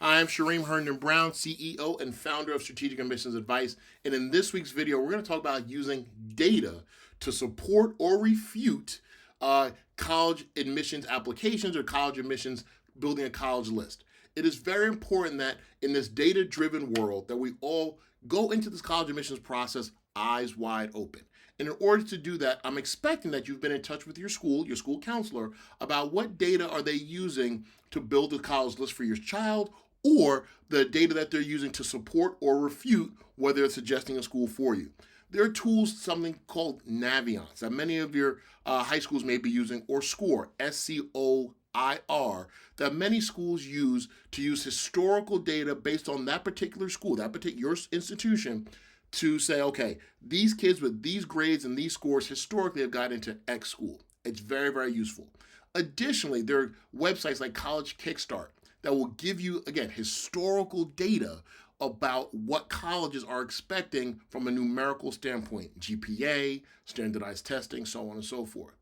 Hi, I'm Shereem Herndon-Brown, CEO and founder of Strategic Admissions Advice. And in this week's video, we're going to talk about using data to support or refute college admissions applications or college admissions, building a college list. It is very important that in this data-driven world that we all go into this college admissions process eyes wide open. And in order to do that, I'm expecting that you've been in touch with your school counselor, about what data are they using to build a college list for your child, or the data that they're using to support or refute whether it's suggesting a school for you. There are tools, something called Naviance, that many of your high schools may be using, or SCORE, SCOIR, that many schools use to use historical data based on that particular school, that particular institution, to say, okay, these kids with these grades and these scores historically have got into X school. It's very, very useful. Additionally, there are websites like College Kickstart that will give you, again, historical data about what colleges are expecting from a numerical standpoint, GPA, standardized testing, so on and so forth.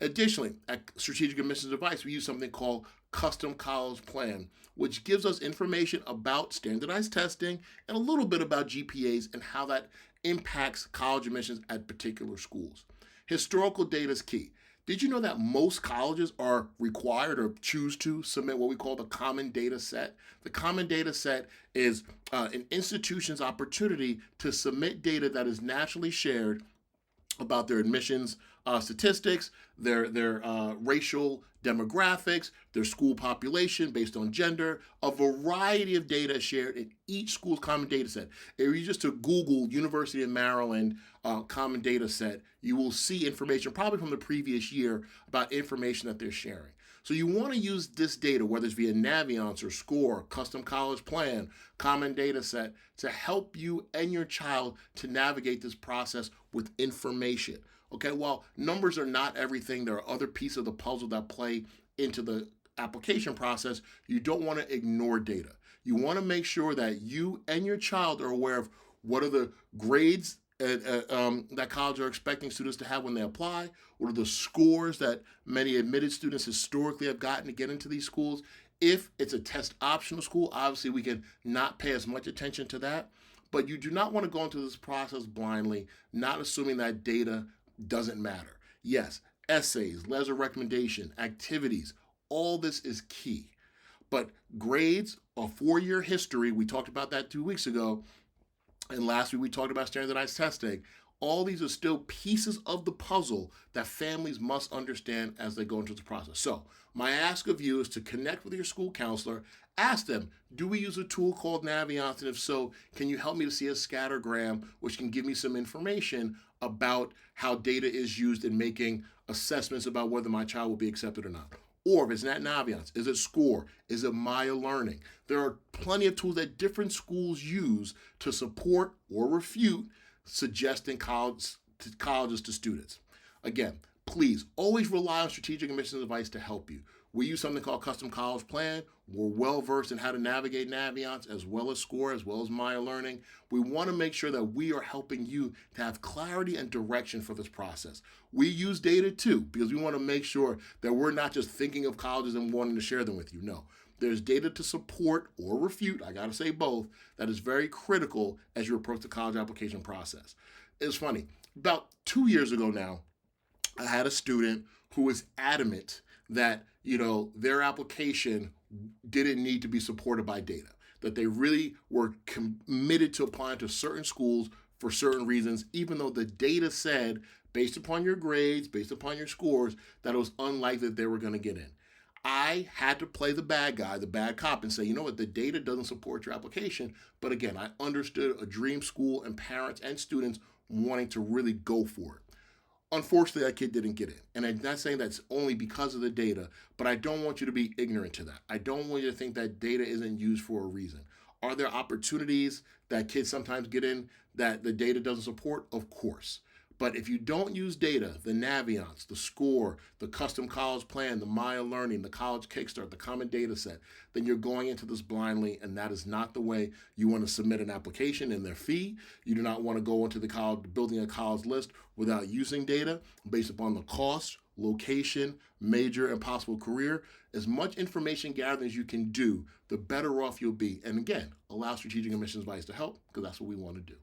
Additionally, at Strategic Admissions Advice, we use something called Custom College Plan, which gives us information about standardized testing and a little bit about GPAs and how that impacts college admissions at particular schools. Historical data is key. Did you know that most colleges are required or choose to submit what we call the common data set? The common data set is an institution's opportunity to submit data that is nationally shared about their admissions statistics, their racial demographics, their school population based on gender, a variety of data shared in each school's common data set. If you just to Google University of Maryland common data set, you will see information probably from the previous year about information that they're sharing. So you want to use this data, whether it's via Naviance or SCORE, Custom College Plan, Common Data Set, to help you and your child to navigate this process with information. Okay, while numbers are not everything, there are other pieces of the puzzle that play into the application process. You don't want to ignore data. You want to make sure that you and your child are aware of what are the grades that colleges are expecting students to have when they apply. What are the scores that many admitted students historically have gotten to get into these schools? If it's a test optional school, obviously we can not pay as much attention to that. But you do not want to go into this process blindly, not assuming that data doesn't matter. Yes, essays, letters of recommendation, activities, all this is key. But grades, a 4-year history, we talked about that 2 weeks ago, and last week we talked about standardized testing. All these are still pieces of the puzzle that families must understand as they go into the process. So my ask of you is to connect with your school counselor. Ask them, do we use a tool called Naviance? And if so, can you help me to see a scattergram, which can give me some information about how data is used in making assessments about whether my child will be accepted or not? Or if it's not Naviance, is it SCORE? Is it Maya Learning? There are plenty of tools that different schools use to support or refute suggesting colleges to students. Again, please always rely on Strategic Admissions Advice to help you. We use something called Custom College Plan. We're well versed in how to navigate Naviance as well as SCORE, as well as Maya Learning. We want to make sure that we are helping you to have clarity and direction for this process. We use data too, because we want to make sure that we're not just thinking of colleges and wanting to share them with you. No, there's data to support or refute, I got to say both, that is very critical as you approach the college application process. It's funny, about 2 years ago now, I had a student who was adamant that their application didn't need to be supported by data, that they really were committed to applying to certain schools for certain reasons, even though the data said, based upon your grades, based upon your scores, that it was unlikely that they were going to get in. I had to play the bad guy, the bad cop, and say, you know what, the data doesn't support your application. But again, I understood a dream school and parents and students wanting to really go for it. Unfortunately, that kid didn't get in. And I'm not saying that's only because of the data, but I don't want you to be ignorant to that. I don't want you to think that data isn't used for a reason. Are there opportunities that kids sometimes get in that the data doesn't support? Of course. But if you don't use data, the Naviance, the SCORE, the Custom College Plan, the Maya Learning, the College Kickstart, the Common Data Set, then you're going into this blindly, and that is not the way you want to submit an application and their fee. You do not want to go into the college, building a college list without using data based upon the cost location, major, and possible career. As much information gathering as you can do, the better off you'll be. And again, allow strategic admissions advice to help, because that's what we want to do.